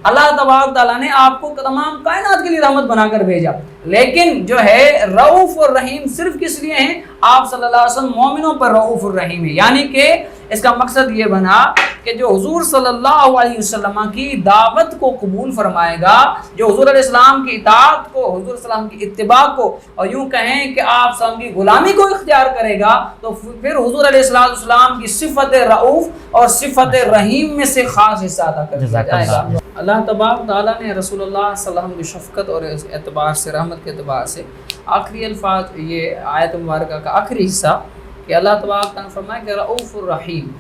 اللہ تبارک تعالیٰ نے آپ کو تمام کائنات کے لیے رحمت بنا کر بھیجا، لیکن جو ہے رؤوف اور رحیم صرف کس لیے ہیں؟ آپ صلی اللہ علیہ وسلم مومنوں پر رؤوف الرحیم ہے۔ یعنی کہ اس کا مقصد یہ بنا کہ جو حضور صلی اللہ علیہ وسلم کی دعوت کو قبول فرمائے گا، جو حضور علیہ السلام کی اطاعت کو، حضور صلی اللہ علیہ وسلم کی اتباع کو، اور یوں کہیں کہ آپ صلی اللہ علیہ وسلم کی غلامی کو اختیار کرے گا، تو پھر حضور علیہ السلام کی صفت رؤوف اور صفت رحیم میں سے خاص حصہ ادا کر دیا جائے گا۔ اللہ تبارک تعالیٰ نے رسول اللہ صلی اللہ علیہ وسلم کی شفقت اور اعتبار سے، رحمت کے اعتبار سے آخری الفاظ، یہ آیت مبارکہ کا آخری حصہ کہ اللہ تبارک تعالیٰ نے فرمایا کہ رؤوف الرحیم۔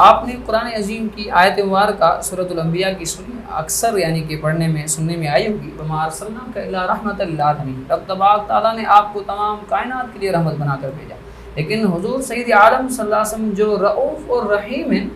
آپ نے قرآن عظیم کی آیت مبارکہ سورۃ الانبیاء کی سنی، اکثر یعنی کہ پڑھنے میں سننے میں آئی ہوگی، وما ارسلناک الا رحمۃ للعالمین۔ رب تبارک تعالیٰ نے آپ کو تمام کائنات کے لیے رحمت بنا کر بھیجا، لیکن حضور سید عالم صلی اللہ علیہ وسلم جو رؤوف اور رحیم ہیں،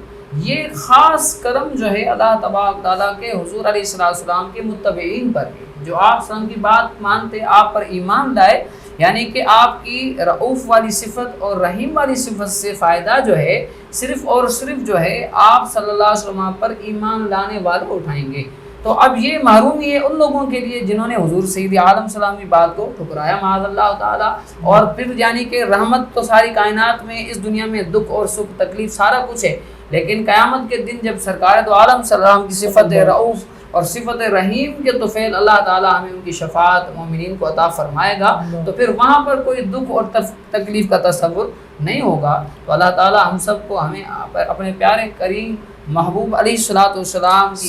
یہ خاص کرم جو ہے اللہ تبارک تعالیٰ کے حضور علیہ السلام کے متبعین پر ہے، جو آپ صلی اللہ علیہ وسلم کی بات مانتے، آپ پر ایمان لائے۔ یعنی کہ آپ کی رؤوف والی صفت اور رحیم والی صفت سے فائدہ جو ہے صرف اور صرف جو ہے آپ صلی اللہ علیہ وسلم پر ایمان لانے والے اٹھائیں گے۔ تو اب یہ محرومی ہے ان لوگوں کے لیے جنہوں نے حضور سید عالم صلی اللہ علیہ وسلم کی بات کو ٹھکرایا معاذ اللہ تعالیٰ، اور پھر یعنی کہ رحمت تو ساری کائنات میں، اس دنیا میں دکھ اور سکھ تکلیف سارا کچھ ہے، لیکن قیامت کے دن جب سرکار دو عالم صلی اللہ علیہ وسلم کی صفت رؤوف اور صفت رحیم کے طفیل اللہ تعالیٰ ہمیں ان کی شفاعت مومنین کو عطا فرمائے گا، تو پھر وہاں پر کوئی دکھ اور تکلیف کا تصور نہیں ہوگا۔ تو اللہ تعالیٰ ہم سب کو، ہمیں اپنے پیارے کریم محبوب علیہ السلام کی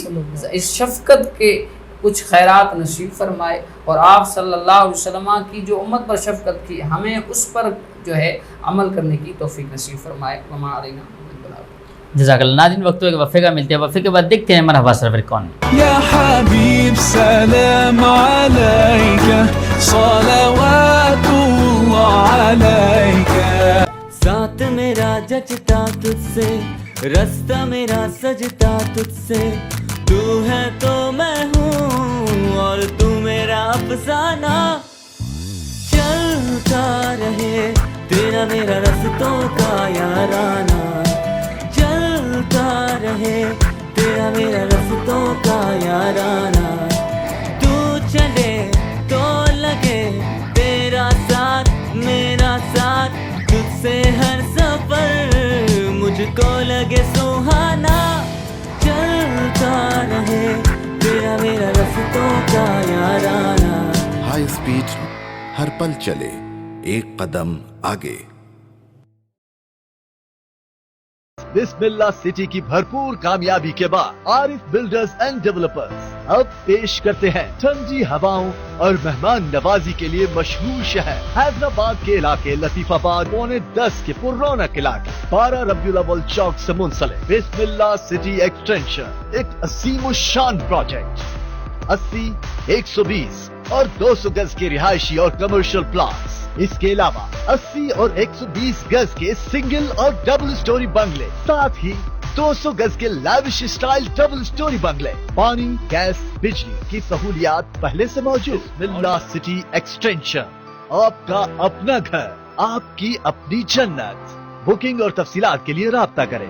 اس شفقت کے کچھ خیرات نصیب فرمائے، اور آپ صلی اللہ علیہ وسلم کی جو امت پر شفقت کی، ہمیں اس پر جو ہے عمل کرنے کی توفیق نصیب فرمائے۔ وما علینا۔ جزاک اللہ۔ ناظرین، وقت کے وقفے کا ملتے ہیں، وقفے کے بعد دیکھتے ہیں مرحبا سرور کون يا حبيب سلام عليك صلوات الله عليك۔ ساتھ میرا جچتا تجھ سے، رستہ میرا سجتا تجھ سے، تو ہے تو میں ہوں اور تو میرا افسانہ، چلتا رہے تیرا میرا رستوں کا یارانہ، چلتا رہے تیرا میرا رستوں کا یارانہ، تو چلے تو لگے تیرا ساتھ میرا ساتھ، تجھ سے ہر سفر مجھ کو لگے سہانا، چلتا رہے تیرا میرا رستوں کا یارانہ۔ ہائی اسپیڈ ہر پل چلے ایک قدم آگے۔ بسم اللہ سٹی کی بھرپور کامیابی کے بعد عارف بلڈرز اینڈ ڈیولپرز اب پیش کرتے ہیں ٹھنڈی ہواؤں اور مہمان نوازی کے لیے مشہور شہر حیدرآباد کے علاقے لطیف آباد 9:10 کے پررونق علاقے 12 ربیع الاول چوک سے منسلک بسم اللہ سٹی ایکسٹینشن، ایک عظیم الشان پروجیکٹ، 80، 120 اور 200 گز کے رہائشی اور کمرشل پلاٹس، اس کے علاوہ 80 اور 120 گز کے سنگل اور ڈبل سٹوری بنگلے، ساتھ ہی 200 گز کے لیوش اسٹائل ڈبل سٹوری بنگلے، پانی، گیس، بجلی کی سہولیات پہلے سے موجود۔ بسم اللہ سٹی ایکسٹینشن، آپ کا اپنا گھر، آپ کی اپنی جنت۔ بکنگ اور تفصیلات کے لیے رابطہ کریں۔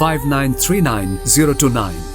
5939 029।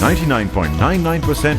99.99%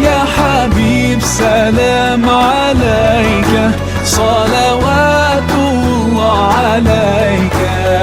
يا حبيب سلام عليك صلوات الله عليك।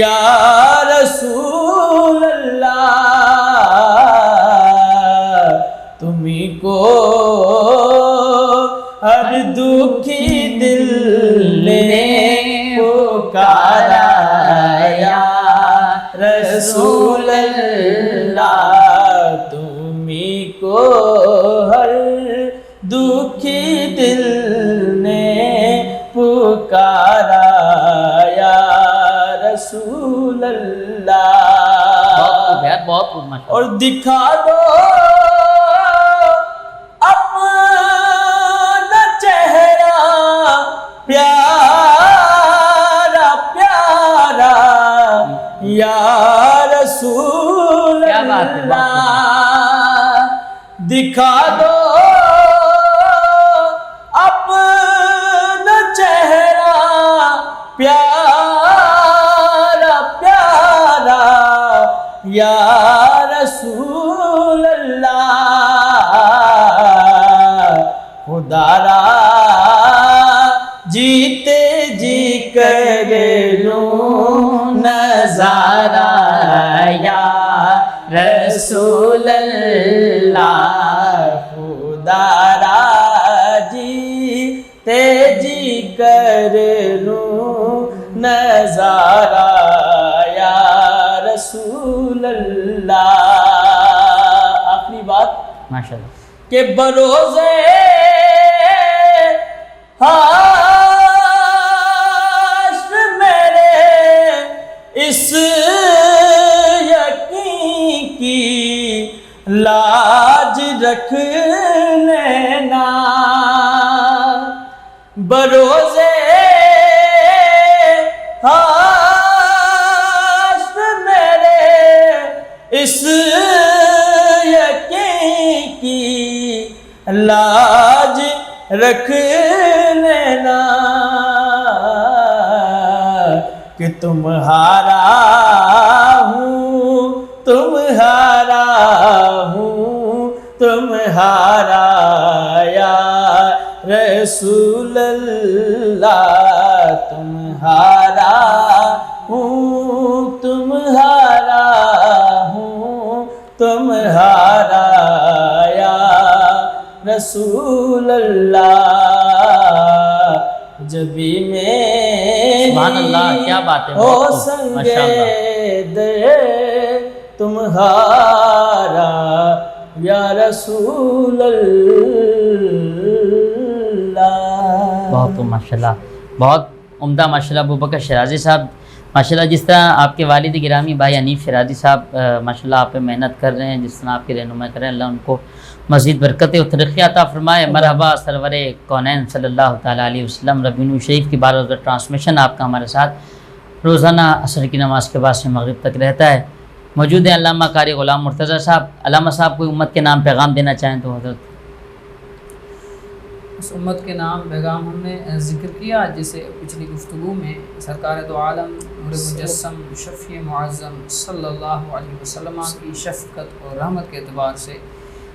یا رسول اللہ تمہیں کو ہر دکھی دل نے پکارا یا رسول اللہ تمہیں کو ہر دکھی دل نے پکارا یا رسول اللہ بہت اور دکھا دو اپنا چہرہ پیارا پیارا یا رسول اللہ دکھا دو اپنا چہرہ پیارا پیارا یا رسول اللہ خدا را جیتے جی کر لوں نظارہ یا رسول اللہ خدا را جیتے جی کر لوں نظارہ یا رسول اللہ آخری بات ماشاءاللہ کہ بروزے حشر میرے اس یقین کی لاج رکھ لینا بروزے حشر میرے اس یقین کی لاج رکھ لینا کہ تمہارا ہوں تمہارا ہوں تمہارا یا رسول اللہ تمہارا ہوں تمہارا ہوں تمہارا یا رسول اللہ جب بھی میں سبحان اللہ کیا بات ہے ہو سنگے دے تمہارا یا رسول اللہ بہت ماشاءاللہ بہت عمدہ ماشاءاللہ ابو بکر شیرازی صاحب ماشاءاللہ جس طرح آپ کے والد گرامی بھائی حنیف شیرازی صاحب ماشاءاللہ آپ پہ محنت کر رہے ہیں جس طرح آپ کی رہنمائی کر رہے ہیں اللہ ان کو مزید برکت و ترقی عطا فرمائے مرحبا سرور کونین صلی اللہ تعالیٰ علیہ وسلم ربیع نور شریف کی 12 روزہ ٹرانسمیشن آپ کا ہمارے ساتھ روزانہ عصر کی نماز کے بعد سے مغرب تک رہتا ہے موجود ہیں علامہ قاری غلام مرتضیٰ صاحب علامہ صاحب کوئی امت کے نام پیغام دینا چاہیں تو حضرت اس امت کے نام پیغام ہم نے ذکر کیا جسے پچھلی گفتگو میں سرکار دو عالم نور مجسم شفیع معظم صلی اللہ علیہ وسلم کی شفقت اور رحمت کے اعتبار سے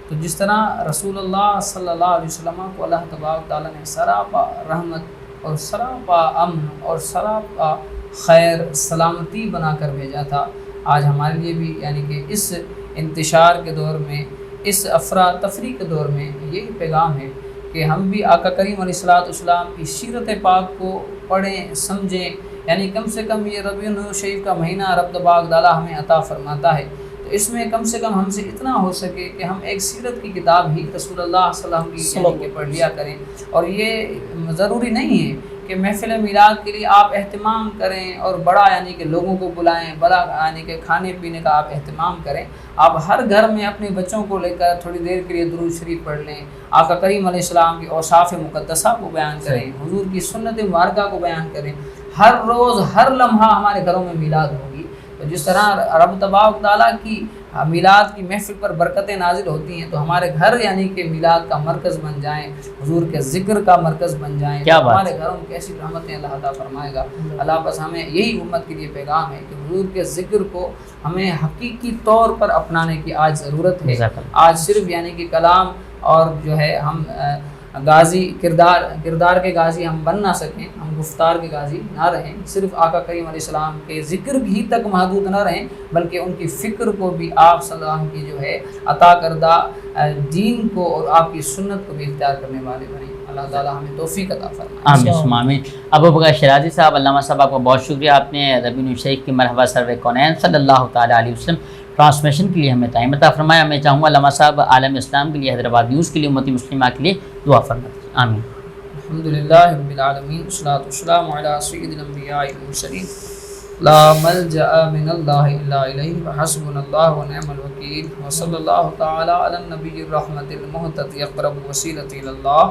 تو جس طرح رسول اللہ صلی اللہ علیہ وسلم کو اللہ تبارک تعالیٰ نے سراپا رحمت اور سراپا امن اور سراپا خیر سلامتی بنا کر بھیجا تھا آج ہمارے لیے بھی یعنی کہ اس انتشار کے دور میں اس افراتفری کے دور میں یہی پیغام ہے کہ ہم بھی آقا کریم علیہ السلام کی سیرت پاک کو پڑھیں سمجھیں یعنی کم سے کم یہ ربیع النور شریف کا مہینہ رب تبارک تعالیٰ ہمیں عطا فرماتا ہے تو اس میں کم سے کم ہم سے اتنا ہو سکے کہ ہم ایک سیرت کی کتاب ہی رسول اللہ صلی اللہ علیہ وسلم کی یعنی کہ پڑھ لیا کریں اور یہ ضروری نہیں ہے کہ محفل میلاد کے لیے آپ اہتمام کریں اور بڑا یعنی کہ لوگوں کو بلائیں بڑا یعنی کہ کھانے پینے کا آپ اہتمام کریں آپ ہر گھر میں اپنے بچوں کو لے کر تھوڑی دیر کے لیے درود شریف پڑھ لیں آقا کریم علیہ السلام کی اوصاف مقدسہ کو بیان کریں حضور کی سنت مبارکہ کو بیان کریں ہر روز ہر لمحہ ہمارے گھروں میں میلاد ہوگی تو جس طرح رب تبارک تعالیٰ کی میلاد کی محفل پر برکتیں نازل ہوتی ہیں تو ہمارے گھر یعنی کہ میلاد کا مرکز بن جائیں حضور کے ذکر کا مرکز بن جائیں تو ہمارے گھروں میں کیسی رحمتیں اللہ عطا فرمائے گا اللہ بس ہمیں یہی امت کے لیے پیغام ہے کہ حضور کے ذکر کو ہمیں حقیقی طور پر اپنانے کی آج ضرورت ہے آج صرف یعنی کہ کلام اور جو ہے ہم غازی کردار کے غازی ہم بن نہ سکیں، ہم گفتار کے غازی نہ رہیں، صرف آقا کریم علیہ السلام کے ذکر ہی تک محدود نہ رہیں، بلکہ ان کی فکر کو بھی آپ صلی اللہ علیہ وسلم کی جو ہے عطا کردہ دین کو اور آپ کی سنت کو بھی اختیار کرنے والے بنیں۔ اللہ تعالیٰ ہمیں توفیق عطا فرمائے۔ آمین آمین۔ ابو بکر شیرازی صاحب، علامہ صاحب، آپ کا بہت شکریہ، آپ نے ربیع الشریف کی مرحبا سرور کونین صلی اللہ تعالیٰ علیہ وسلم ٹرانسمیشن کے لیے ہمیں ٹائم عطا فرمایا۔ میں چاہوں گا علامہ صاحب عالم اسلام کے لیے، حیدرآباد نیوز کے لیے، امت مسلمہ کے لیے دعا فرمائیں۔ آمین۔ الحمدللہ رب العالمین، والصلاۃ والسلام علی سید الانبیاء والمرسلین، لا ملجأ من اللہ الا الیہ وحسبنا اللہ ونعم الوکیل، وصلی اللہ تعالی علی النبی الرحمۃ المہتدی اقرب الوسیلۃ الی اللہ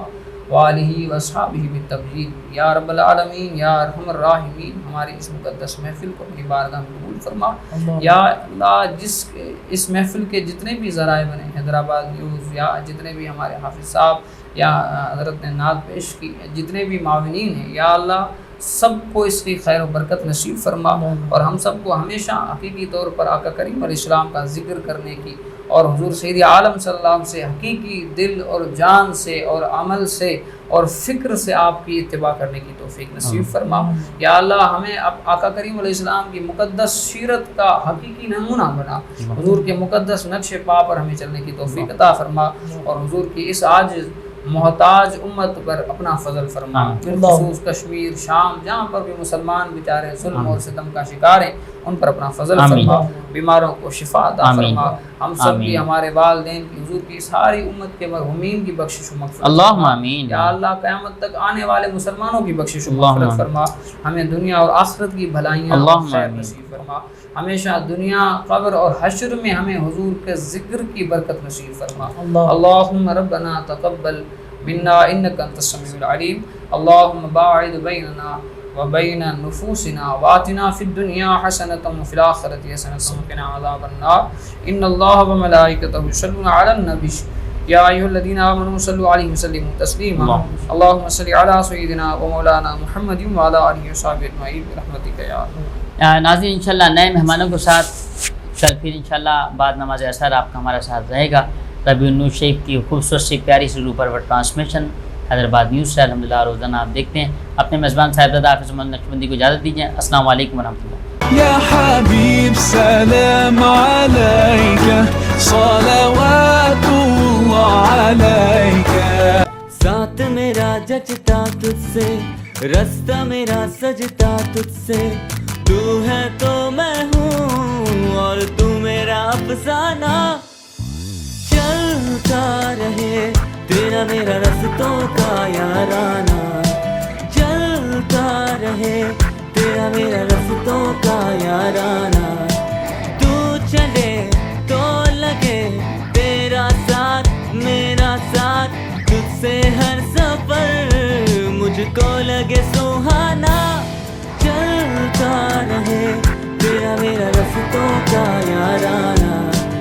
وآلہ واصحابہ بالتبجیل۔ یا رب العالمین، یا ارحم الراحمین، ہماری اس مقدس محفل کو اپنی بارگاہ میں قبول فرما۔ یا اللہ، اس محفل کے جتنے بھی ذرائع بنے، حیدرآباد نیوز یا جتنے بھی ہمارے حافظ صاحب یا حضرت نے نعت پیش کی، جتنے بھی معاونین ہیں، یا اللہ سب کو اس کی خیر و برکت نصیب فرما، اور ہم سب کو ہمیشہ حقیقی طور پر آقا کریم علیہ السلام کا ذکر کرنے کی اور حضور سید عالم صلی اللہ علیہ وسلم سے حقیقی دل اور جان سے اور عمل سے اور فکر سے آپ کی اتباع کرنے کی توفیق نصیب فرما۔ یا اللہ، ہمیں اب آقا کریم علیہ السلام کی مقدس سیرت کا حقیقی نمونہ بنا، حضور کے مقدس نقش پا پر ہمیں چلنے کی توفیق عطا فرما، اور حضور کی اس عاجز محتاج امت پر اپنا فضل فرما، بالخصوص کشمیر، شام، جہاں پر بھی مسلمان بیچارے ظلم اور ستم کا شکار ہیں، ان پر اپنا فضل فرما، بیماروں کو شفا عطا فرما، ہم سب کی، ہمارے والدین کی، حضور کی ساری امت کے مرحومین کی بخشش و مغفرت، اللہم آمین۔ یا اللہ، قیامت تک آنے والے مسلمانوں کی بخشش و مغفرت فرما، ہمیں دنیا اور آخرت کی بھلائیاں اور خیر نصیب فرما، ہمیشہ دنیا، قبر اور حشر میں ہمیں حضور کے ذکر کی برکت نصیب فرما۔ اللہم ربنا تقبل منا انک انت السمیع العلیم، اللہم باعد بیننا وبین نفوسنا وآتنا فی الدنیا حسنۃ وفی الآخرۃ حسنۃ وقنا عذاب النار، ان اللہ وملائکتہ یصلون علی النبی یا ایھا الذین آمنوا صلوا علیہ وسلموا تسلیما، اللہم صل علی سیدنا و مولانا محمد وعلی آلہ وصحبہ اجمعین برحمتک یا اللہ۔ ناظرین، انشاءاللہ نئے مہمانوں کے ساتھ کل پھر انشاءاللہ بعد نماز عصر آپ کا ہمارا ساتھ رہے گا۔ ربیع النور شریف کی خوبصورت سی پیاری سی روپر ٹرانسمیشن حیدرآباد نیوز سے الحمدللہ روزانہ آپ دیکھتے ہیں۔ اپنے میزبان صاحبزادہ حافظ محمد نقشبندی کو اجازت دیجیے۔ السلام علیکم ورحمۃ اللہ۔ يا حبيب سلام عليك صلوات الله عليك، ساتھ میرا جچتا تجھ سے، رستہ میرا سجتا تجھ سے، تو ہے تو میں ہوں اور تو میرا افسانہ، چلتا رہے تیرا میرا رستوں کا یارانہ، چلتا رہے تیرا میرا رستوں کا یارانہ، تو چلے تو لگے تیرا ساتھ میرا ساتھ، تجھ سے ہر سفر مجھ کو لگے سہانا، چلتا رہے تیرا میرا رستوں کا یارانہ۔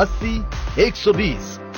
80, 120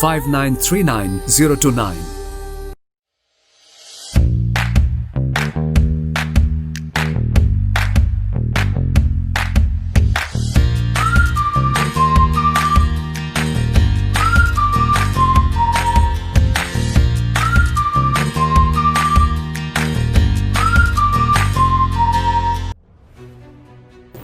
5939 029।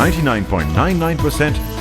99.99%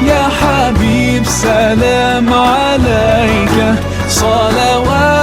يا حبيب سلام عليك صلوات